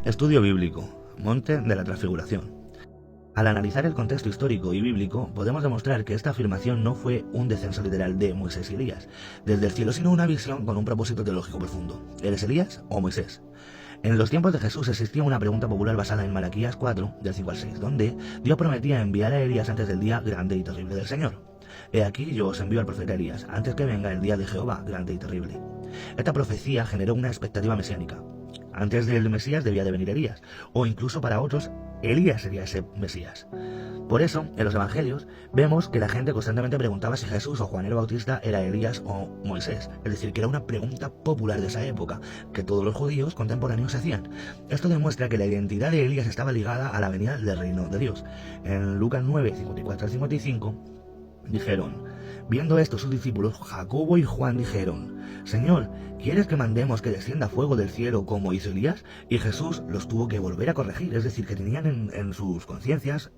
Estudio bíblico. Monte de la Transfiguración. Al analizar el contexto histórico y bíblico, podemos demostrar que esta afirmación no fue un descenso literal de Moisés y Elías desde el cielo, sino una visión con un propósito teológico profundo. ¿Eres Elías o Moisés? En los tiempos de Jesús existía una pregunta popular basada en Malaquías 4, del 5 al 6, donde Dios prometía enviar a Elías antes del día grande y terrible del Señor. He aquí yo os envío al profeta Elías, antes que venga el día de Jehová grande y terrible. Esta profecía generó una expectativa mesiánica. Antes del Mesías debía de venir Elías, o incluso para otros, Elías sería ese Mesías. Por eso, en los evangelios, vemos que la gente constantemente preguntaba si Jesús o Juan el Bautista era Elías o Moisés. Es decir, que era una pregunta popular de esa época, que todos los judíos contemporáneos se hacían. Esto demuestra que la identidad de Elías estaba ligada a la venida del reino de Dios. En Lucas 9, 54 al 55, dijeron: viendo esto sus discípulos, Jacobo y Juan dijeron: Señor, ¿quieres que mandemos que descienda fuego del cielo como hizo Elías? Y Jesús los tuvo que volver a corregir, es decir, que tenían en sus conciencias,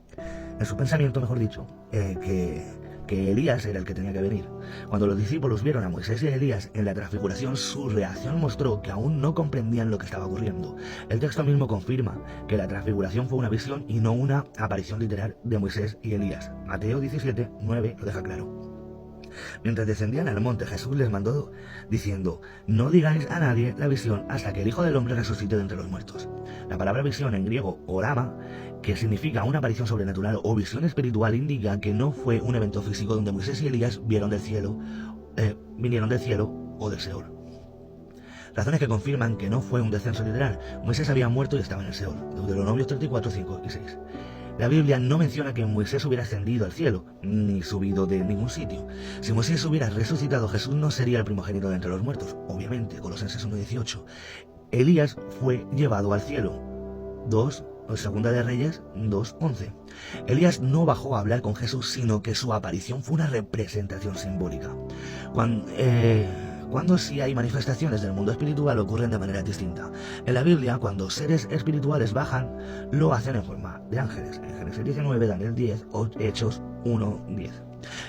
en su pensamiento, mejor dicho, que Elías era el que tenía que venir. Cuando los discípulos vieron a Moisés y a Elías en la transfiguración, su reacción mostró que aún no comprendían lo que estaba ocurriendo. El texto mismo confirma que la transfiguración fue una visión y no una aparición literal de Moisés y Elías. Mateo 17, 9 lo deja claro. Mientras descendían al monte, Jesús les mandó diciendo: no digáis a nadie la visión hasta que el Hijo del Hombre resucite de entre los muertos. La palabra visión en griego, orama, que significa una aparición sobrenatural o visión espiritual, indica que no fue un evento físico donde Moisés y Elías vinieron del cielo o del Seol. Razones que confirman que no fue un descenso literal. Moisés había muerto y estaba en el Seol. Deuteronomio 34, 5 y 6. La Biblia no menciona que Moisés hubiera ascendido al cielo, ni subido de ningún sitio. Si Moisés hubiera resucitado, Jesús no sería el primogénito de entre los muertos, obviamente, Colosenses 1:18. Elías fue llevado al cielo. Segunda de Reyes 2:11. Elías no bajó a hablar con Jesús, sino que su aparición fue una representación simbólica. Cuando sí hay manifestaciones del mundo espiritual, ocurren de manera distinta. En la Biblia, cuando seres espirituales bajan, lo hacen en forma de ángeles. En Génesis 19, Daniel 10 o Hechos 1:10.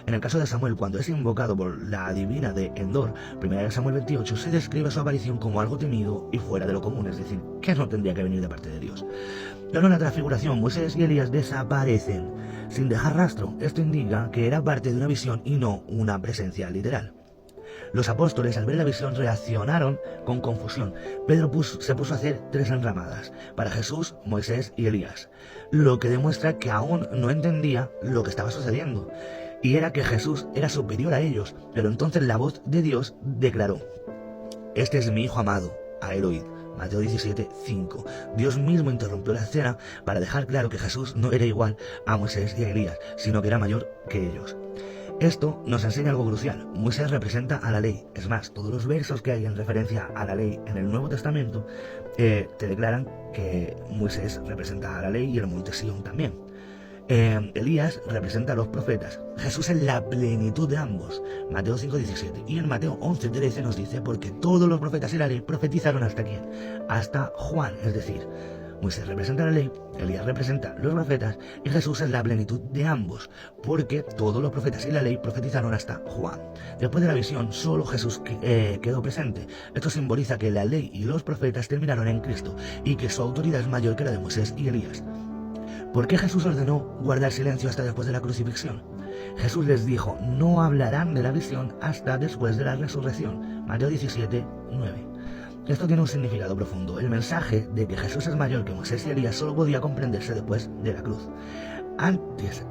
En el caso de Samuel, cuando es invocado por la adivina de Endor, 1 Samuel 28, se describe su aparición como algo temido y fuera de lo común, es decir, que no tendría que venir de parte de Dios. Pero en la transfiguración, Moisés y Elías desaparecen sin dejar rastro. Esto indica que era parte de una visión y no una presencia literal. Los apóstoles, al ver la visión, reaccionaron con confusión. Pedro se puso a hacer 3 enramadas: para Jesús, Moisés y Elías, lo que demuestra que aún no entendía lo que estaba sucediendo, y era que Jesús era superior a ellos. Pero entonces la voz de Dios declaró: este es mi Hijo amado, a él oíd. Mateo 17, 5. Dios mismo interrumpió la escena para dejar claro que Jesús no era igual a Moisés y a Elías, sino que era mayor que ellos. Esto nos enseña algo crucial. Moisés representa a la ley. Es más, todos los versos que hay en referencia a la ley en el Nuevo Testamento te declaran que Moisés representa a la ley y el monte Sión también. Elías representa a los profetas. Jesús es la plenitud de ambos. Mateo 5:17. Y en Mateo 11:13 nos dice: porque todos los profetas y la ley profetizaron hasta quién, hasta Juan. Es decir, Moisés representa la ley, Elías representa los profetas y Jesús es la plenitud de ambos, porque todos los profetas y la ley profetizaron hasta Juan. Después de la visión, solo Jesús quedó presente. Esto simboliza que la ley y los profetas terminaron en Cristo y que su autoridad es mayor que la de Moisés y Elías. ¿Por qué Jesús ordenó guardar silencio hasta después de la crucifixión? Jesús les dijo: no hablarán de la visión hasta después de la resurrección. Mateo 17, 9. Esto tiene un significado profundo. El mensaje de que Jesús es mayor que Moisés y Elías solo podía comprenderse después de la cruz. Antes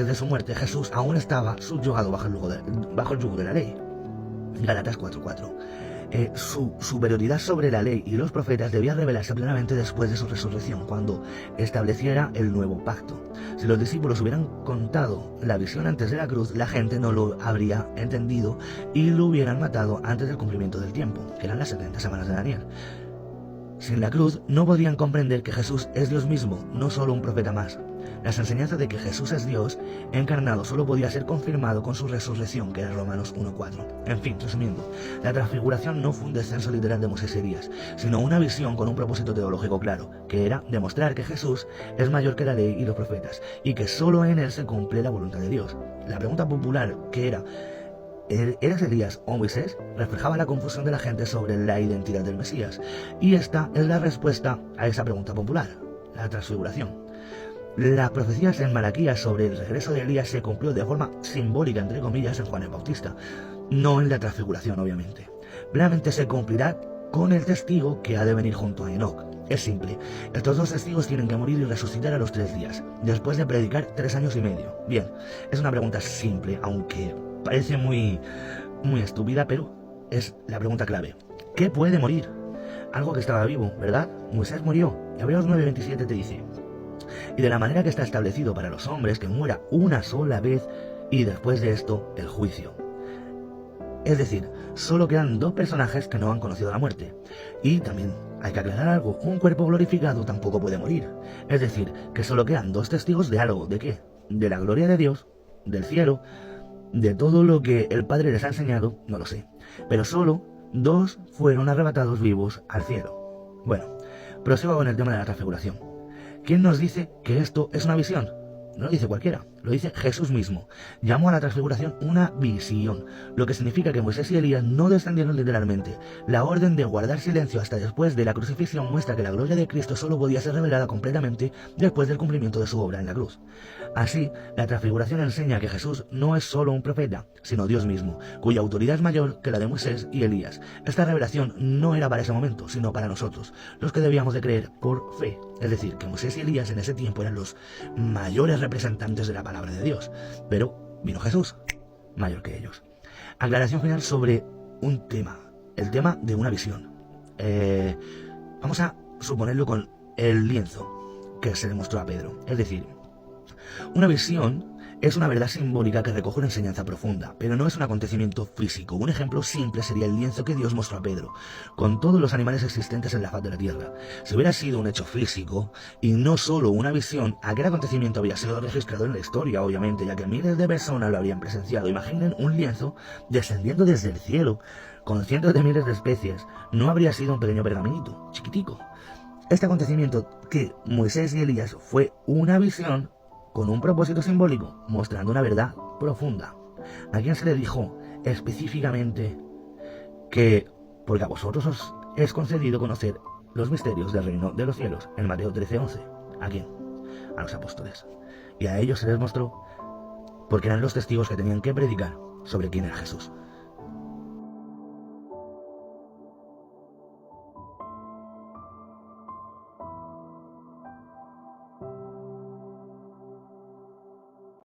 de su muerte, Jesús aún estaba subyugado bajo el yugo de la ley. Gálatas 4:4. Su superioridad sobre la ley y los profetas debía revelarse plenamente después de su resurrección, cuando estableciera el nuevo pacto. Si los discípulos hubieran contado la visión antes de la cruz, la gente no lo habría entendido y lo hubieran matado antes del cumplimiento del tiempo, que eran las 70 semanas de Daniel. Sin la cruz no podrían comprender que Jesús es Dios mismo, no solo un profeta más. Las enseñanzas de que Jesús es Dios encarnado solo podía ser confirmado con su resurrección, que era Romanos 1:4. En fin, resumiendo, la transfiguración no fue un descenso literal de Moisés y Elías, sino una visión con un propósito teológico claro, que era demostrar que Jesús es mayor que la ley y los profetas, y que solo en él se cumple la voluntad de Dios. La pregunta popular, que era: ¿eres Elías o Moisés?, reflejaba la confusión de la gente sobre la identidad del Mesías. Y esta es la respuesta a esa pregunta popular, la transfiguración. Las profecías en Malaquías sobre el regreso de Elías se cumplió de forma simbólica, entre comillas, en Juan el Bautista, no en la transfiguración, obviamente. Plenamente se cumplirá con el testigo que ha de venir junto a Enoc. Es simple, estos dos testigos tienen que morir y resucitar a los 3 días, después de predicar 3 años y medio. Bien, es una pregunta simple, aunque parece muy estúpida, pero es la pregunta clave. ¿Qué puede morir? Algo que estaba vivo, ¿verdad? Moisés murió. Hebreos 9:27 te dice: y de la manera que está establecido para los hombres, que muera una sola vez, y después de esto, el juicio. Es decir, solo quedan 2 personajes que no han conocido la muerte. Y también hay que aclarar algo: un cuerpo glorificado tampoco puede morir. Es decir, que solo quedan 2 testigos de algo. ¿De qué? De la gloria de Dios, del cielo, de todo lo que el Padre les ha enseñado, no lo sé. Pero solo 2 fueron arrebatados vivos al cielo. Bueno, prosigo con el tema de la transfiguración. ¿Quién nos dice que esto es una visión? No lo dice cualquiera, lo dice Jesús mismo. Llamó a la transfiguración una visión, lo que significa que Moisés y Elías no descendieron literalmente. La orden de guardar silencio hasta después de la crucifixión muestra que la gloria de Cristo solo podía ser revelada completamente después del cumplimiento de su obra en la cruz. Así, la transfiguración enseña que Jesús no es solo un profeta, sino Dios mismo, cuya autoridad es mayor que la de Moisés y Elías. Esta revelación no era para ese momento, sino para nosotros, los que debíamos de creer por fe. Es decir, que Moisés y Elías en ese tiempo eran los mayores representantes de la palabra de Dios, pero vino Jesús, mayor que ellos. Aclaración final sobre un tema, el tema de una visión. Vamos a suponerlo con el lienzo que se le mostró a Pedro. Es decir, una visión es una verdad simbólica que recoge una enseñanza profunda, pero no es un acontecimiento físico. Un ejemplo simple sería el lienzo que Dios mostró a Pedro, con todos los animales existentes en la faz de la tierra. Si hubiera sido un hecho físico y no solo una visión, aquel acontecimiento habría sido registrado en la historia, obviamente, ya que miles de personas lo habrían presenciado. Imaginen un lienzo descendiendo desde el cielo, con cientos de miles de especies. No habría sido un pequeño pergaminito, chiquitico. Este acontecimiento que Moisés y Elías fue una visión con un propósito simbólico, mostrando una verdad profunda. ¿A quién se le dijo específicamente que, porque a vosotros os es concedido conocer los misterios del reino de los cielos? En Mateo 13:11. ¿A quién? A los apóstoles. Y a ellos se les mostró porque eran los testigos que tenían que predicar sobre quién era Jesús.